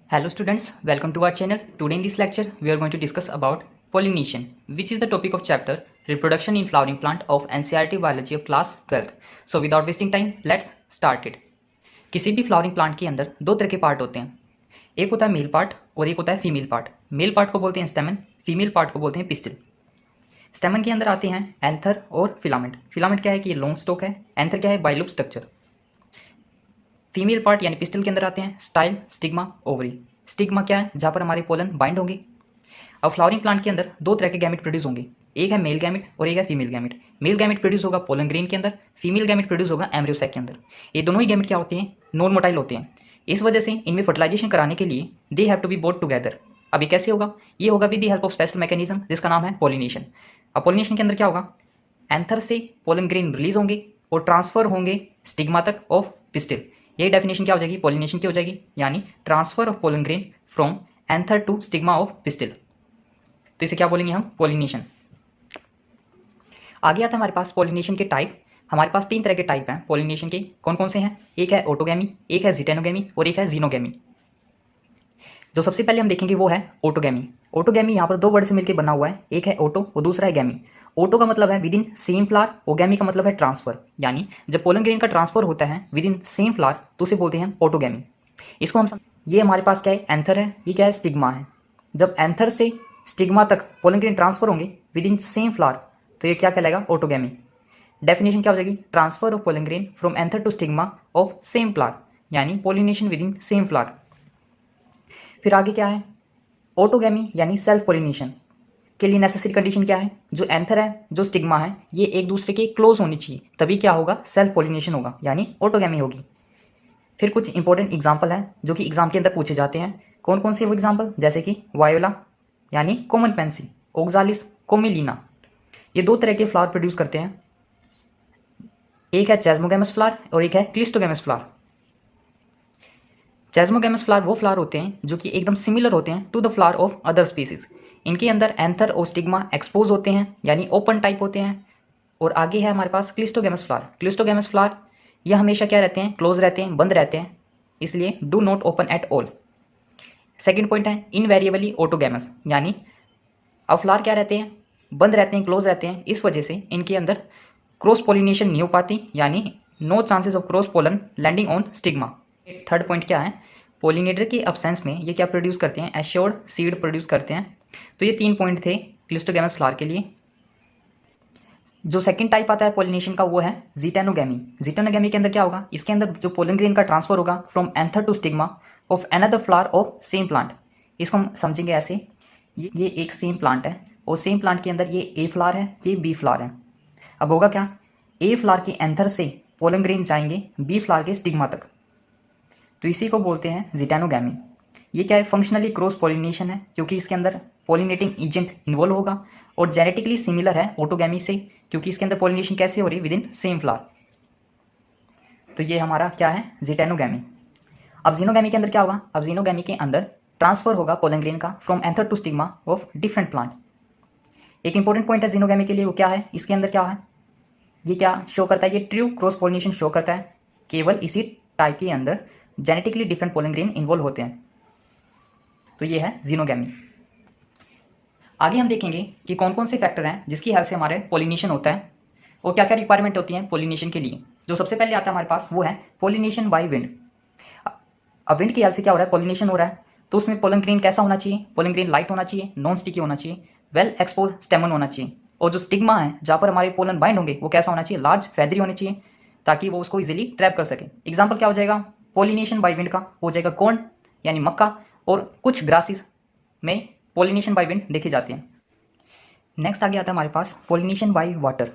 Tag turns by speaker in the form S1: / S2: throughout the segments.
S1: Hello students, welcome to our channel. Today in this lecture, we are going to discuss about pollination, which is the topic of chapter Reproduction in Flowering Plant of NCERT Biology of class 12th. So without wasting time, let's start it. किसी भी flowering plant के अंदर दो तरह के part होते हैं, एक होता है मेल पार्ट और एक होता है फीमेल पार्ट। मेल पार्ट को बोलते हैं स्टेमन, फीमेल पार्ट को बोलते हैं पिस्टिल। स्टेमन के अंदर आते हैं एंथर और फिलामेंट। फिलामेंट क्या है कि ये लॉन्ग स्टॉक है, एंथर क्या है बाइलूप स्ट्रक्चर। फीमेल पार्ट यानी पिस्टल के अंदर आते हैं स्टाइल, स्टिग्मा, ओवरी। स्टिग्मा क्या है, जहाँ पर हमारे पोलन बाइंड होंगे। अब फ्लावरिंग प्लांट के अंदर दो तरह के गैमेट प्रोड्यूस होंगे, एक है मेल गैमेट और एक है female gamete. Male gamete produce होगा पोलन ग्रेन के अंदर, फीमेल गैमेट प्रोड्यूस होगा एम्ब्रियो सैक के अंदर। ये दोनों ही गैमेट क्या होते हैं, नॉन मोटाइल होते हैं। इस वजह से इनमें फर्टिलाइजेशन कराने के लिए they have to be both together. अब ये कैसे होगा, ये होगा with the help of special mechanism जिसका नाम है पॉलिनेशन। अब पॉलिनेशन के अंदर क्या होगा, एंथर से पोलन ग्रेन रिलीज होंगे और ट्रांसफर होंगे स्टिग्मा तक ऑफ पिस्टिल। यही डेफिनेशन क्या हो जाएगी, पॉलिनेशन की हो जाएगी, यानी transfer of pollen grain from anther to stigma of pistil. तो इसे क्या बोलेंगे हम, पॉलिनेशन। आगे आता है हमारे पास पॉलिनेशन के टाइप। हमारे पास तीन तरह के टाइप हैं पॉलिनेशन के। कौन कौन से हैं, एक है ऑटोगैमी, एक है जिटेनोगैमी और एक है जीनोगैमी। जो सबसे पहले हम देखेंगे वो है ऑटोगैमी। ऑटोगैमी यहाँ पर दो वर्ड से मिलकर बना हुआ है, एक है ऑटो और दूसरा है गैमी। ऑटो का मतलब है विद इन सेम फ्लावर और गैमी का मतलब है ट्रांसफर, यानी जब पोलन ग्रेन का ट्रांसफर होता है विद इन सेम फ्लावर तो उसे बोलते हैं ऑटोगैमी। इसको हम ये हमारे पास क्या है, एंथर है, ये क्या है, स्टिग्मा है। जब एंथर से स्टिग्मा तक पोलन ग्रेन ट्रांसफर होंगे विद इन सेम फ्लावर तो ये क्या कहलाएगा, ऑटोगैमी। डेफिनेशन क्या हो जाएगी, transfer of pollen grain from anther to stigma of same flower, यानी pollination within same flower. फिर आगे क्या है, ऑटोगैमी यानी सेल्फ पोलिनेशन के लिए नेसेसरी कंडीशन क्या है, जो एंथर है जो स्टिग्मा है ये एक दूसरे के क्लोज होनी चाहिए, तभी क्या होगा, सेल्फ पोलिनेशन होगा, यानी ऑटोगैमी होगी। फिर कुछ इंपॉर्टेंट एग्जाम्पल है जो कि एग्जाम के अंदर पूछे जाते हैं। कौन कौन से वो एग्जाम्पल, जैसे कि वायोला यानी कॉमन पेंसी, ओक्सालिस, कोमिलिना। ये दो तरह के फ्लावर प्रोड्यूस करते हैं, एक है चेस्मोगैमस फ्लावर और एक है क्लिस्टोगैमस फ्लावर। चेस्मोगैमस फ्लावर वो फ्लावर होते हैं जो कि एकदम सिमिलर होते हैं to the flower of other species. इनके अंदर एंथर और स्टिग्मा एक्सपोज होते हैं, यानी ओपन टाइप होते हैं। और आगे है हमारे पास क्लिस्टोगैमस फ्लावर। क्लिस्टोगैमस फ्लावर ये हमेशा क्या रहते हैं, क्लोज रहते हैं, बंद रहते हैं, इसलिए do not open at all. Second point है इनवेरिएबली ऑटोगैमस, यानी अब फ्लावर क्या रहते हैं, बंद रहते हैं, क्लोज रहते हैं, इस वजह से इनके अंदर क्रॉस पोलिनेशन नहीं हो पाती, यानी no chances of cross pollen landing on stigma. Third point क्या है, पोलिनेटर के अब्सेंस में ये क्या प्रोड्यूस करते हैं, एश्योर्ड सीड प्रोड्यूस करते हैं। तो ये तीन पॉइंट थे क्लिस्टोगैमस फ्लावर के लिए। जो सेकंड टाइप आता है पॉलिनेशन का वो है जिटेनोगैमी। जिटेनोगैमी के अंदर क्या होगा, इसके अंदर जो पोलन ग्रेन का ट्रांसफर होगा from anther to stigma of another flower of same plant. इसको हम समझेंगे ऐसे, ये एक सेम प्लांट है और सेम प्लांट के अंदर ये ए फ्लावर है, ये बी फ्लावर है। अब होगा क्या, ए फ्लावर के एंथर से पोलन ग्रेन जाएंगे बी फ्लावर के स्टिग्मा तक, तो इसी को बोलते हैं जिटेनोगैमी। ये क्या है, फंक्शनली क्रॉस पॉलिनेशन है, क्योंकि इसके अंदर पॉलिनेटिंग एजेंट इन्वॉल्व होगा, और जेनेटिकली सिमिलर है ऑटोगैमी से, क्योंकि इसके अंदर पॉलिनेशन कैसे हो रही है, विद इन सेम फ्लावर। तो ये हमारा क्या है, जिटेनोगैमी। अब जीनोगैमी के अंदर क्या होगा, अब जीनोगैमी के अंदर ट्रांसफर होगा पोलन ग्रेन का from anther to stigma of different plant. एक इंपॉर्टेंट पॉइंट है जीनोगैमी के लिए, वो क्या है, इसके अंदर क्या है, ये क्या शो करता है, ये ट्रू क्रॉस पॉलिनेशन शो करता है। केवल इसी टाइप के अंदर genetically different pollen grain involve होते हैं, तो ये है जीनोगैमी। आगे हम देखेंगे कि कौन कौन से फैक्टर हैं जिसकी हेल्प से हमारे पोलिनेशन होता है और क्या क्या रिक्वायरमेंट होती है पोलिनेशन के लिए। जो सबसे पहले आता है हमारे पास वो है पोलिनेशन बाय विंड। अब विंड की हेल्प से क्या हो रहा है, पोलिनेशन हो रहा है, तो उसमें पोलन ग्रेन कैसा होना चाहिए, पोलन ग्रेन लाइट होना चाहिए, नॉन स्टिकी होना चाहिए, वेल एक्सपोज स्टेमन होना चाहिए, और जो स्टिग्मा है जहाँ पर हमारे पोलन बाइंड होंगे वो कैसा होना चाहिए, लार्ज फेदरी होनी चाहिए, ताकि वो उसको इजीली ट्रैप कर सके। एग्जाम्पल क्या हो जाएगा पोलिनेशन बाय विंड का, हो जाएगा कॉर्न यानी मक्का, और कुछ ग्रासेस में पोलिनेशन बाय विंड देखी जाती है। नेक्स्ट आगे आता है हमारे पास पोलिनेशन बाय वाटर।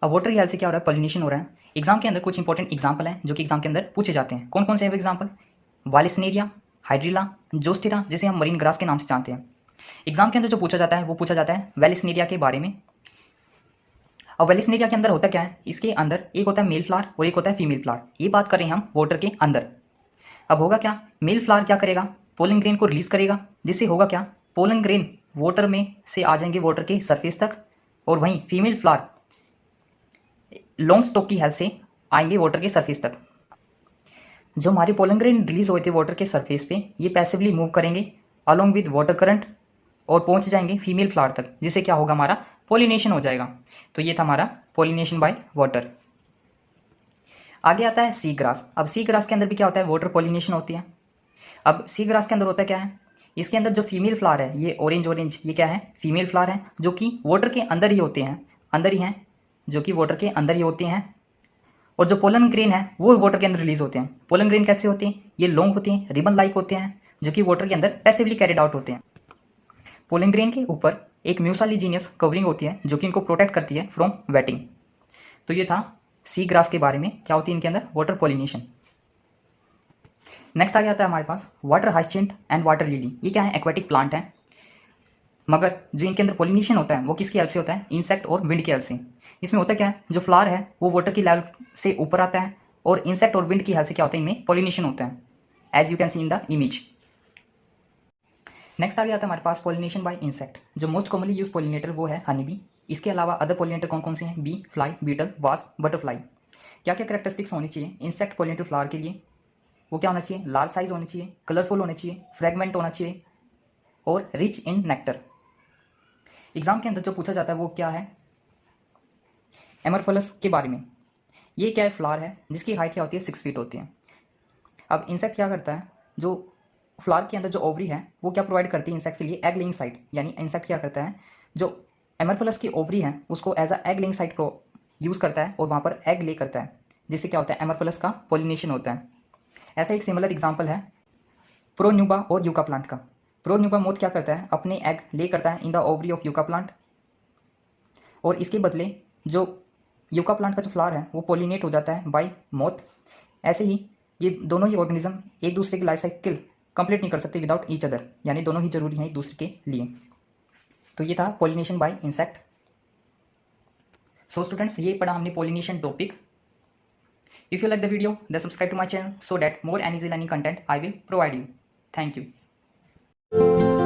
S1: अब वाटर की हेल्प से क्या हो रहा है, पोलिनेशन हो रहा है। एग्जाम के अंदर कुछ इंपॉर्टेंट एग्जाम्पल हैं जो कि एग्जाम के अंदर पूछे जाते हैं। कौन कौन से हैं वो एग्जाम्पल, वालिसनेरिया, हाइड्रिला, जोस्टिरा, जिसे हम मरीन ग्रास के नाम से जानते हैं। एग्जाम के अंदर जो पूछा जाता है वो पूछा जाता है वेलिसनेरिया के बारे में। अब वेलिसनेरिया के अंदर होता क्या है, इसके अंदर एक होता है मेल फ्लावर और एक होता है फीमेल फ्लावर। ये बात कर रहे हैं हम वाटर के अंदर। अब होगा क्या, मेल फ्लावर क्या करेगा, पोलन ग्रेन को रिलीज करेगा, जिससे होगा क्या, पोलन ग्रेन वाटर में से आ जाएंगे वाटर के सरफेस तक, और वहीं फीमेल फ्लावर लॉन्ग स्टॉक की हेल्प से आएंगे वाटर के सरफेस तक। जो हमारे पोलन ग्रेन रिलीज हुए थे वाटर के सरफेस पे, ये पैसिवली मूव करेंगे अलॉन्ग विद वाटर करंट और पहुंच जाएंगे फीमेल फ्लावर तक, जिससे क्या होगा, हमारा पॉलिनेशन हो जाएगा। तो ये था हमारा पॉलिनेशन बाय वाटर। आगे आता है सी ग्रास। अब सी ग्रास के अंदर भी क्या होता है, वाटर पॉलिनेशन होती है। अब सी ग्रास के अंदर होता क्या है, इसके अंदर जो फीमेल फ्लावर है, ये ऑरेंज, ये क्या है, फीमेल फ्लावर है, जो कि वाटर के अंदर ही होते हैं, अंदर ही हैं, जो कि वाटर के अंदर ही होते हैं। और जो पोलन ग्रेन है वो वाटर के अंदर रिलीज होते हैं। पोलन ग्रेन कैसे होते हैं, ये लॉन्ग होते हैं, रिबन लाइक होते हैं, जो कि वाटर के अंदर पैसिवली कैरिड आउट होते हैं। पोलन ग्रेन के ऊपर एक म्यूसालिजीनियस कवरिंग होती है, जो कि इनको प्रोटेक्ट करती है फ्रॉम वेटिंग। तो ये था सी ग्रास के बारे में, क्या होती है इनके अंदर, वाटर पॉलिनेशन। नेक्स्ट आ गया था हमारे पास water hyacinth and water lily. ये क्या है, एक्वाटिक प्लांट है, मगर जो इनके अंदर पॉलिनेशन होता है वो किसकी हेल्प से होता है, इंसेक्ट और विंड की हेल्प से। इसमें होता क्या है, जो फ्लावर है वो वाटर की लेवल से ऊपर आता है और इंसेक्ट और विंड की हेल्प से क्या होता है, इनमें पॉलिनेशन होता है, as you can see in the image. Next आ गया था हमारे पास पॉलिनेशन बाय इंसेक्ट। जो मोस्ट कॉमनली यूज पॉलिनेटर वो है हनी बी। इसके अलावा अदर पॉलिनेटर कौन कौन से हैं, bee, fly, beetle, wasp, butterfly. क्या क्या कैरेक्टरिस्टिक्स होनी चाहिए इंसेक्ट पॉलिनेटर फ्लावर के लिए, वो क्या होना चाहिए, लार्ज साइज होनी चाहिए, कलरफुल होने चाहिए, फ्रेगमेंट होना चाहिए और रिच इन नेक्टर। एग्जाम के अंदर जो पूछा जाता है वो क्या है, एमरफलस के बारे में। ये क्या है, फ्लावर है जिसकी हाइट क्या होती है, 6 फीट होती है। अब इंसेक्ट क्या करता है, जो फ्लावर के अंदर जो ओवरी है वो क्या प्रोवाइड करती है इंसेक्ट के लिए, एग लेइंग साइट। यानी इंसेक्ट क्या करता है, जो एमरफलस की ओवरी है उसको as a egg laying site को यूज़ करता है और वहाँ पर एग ले करता है, जिससे क्या होता है, एमरफलस का पॉलिनेशन होता है। ऐसा एक सिमिलर एग्जाम्पल है प्रोन्यूबा और यूका प्लांट का। प्रोन्यूबा मोथ क्या करता है, अपने एग ले करता है in the ovary of yucca plant, और इसके बदले जो यूका प्लांट का जो फ्लावर है वो पॉलिनेट हो जाता है बाय मोथ। ऐसे ही ये दोनों ही ऑर्गेनिज्म एक दूसरे की लाइफ साइकिल कंप्लीट नहीं कर सकते विदाउट ईच अदर, यानी दोनों ही जरूरी हैं एक दूसरे के लिए। तो ये था pollination by insect. So students, ये पढ़ा हमने pollination topic. If you like the video then subscribe to my channel so that more and easy learning content I will provide you. Thank you.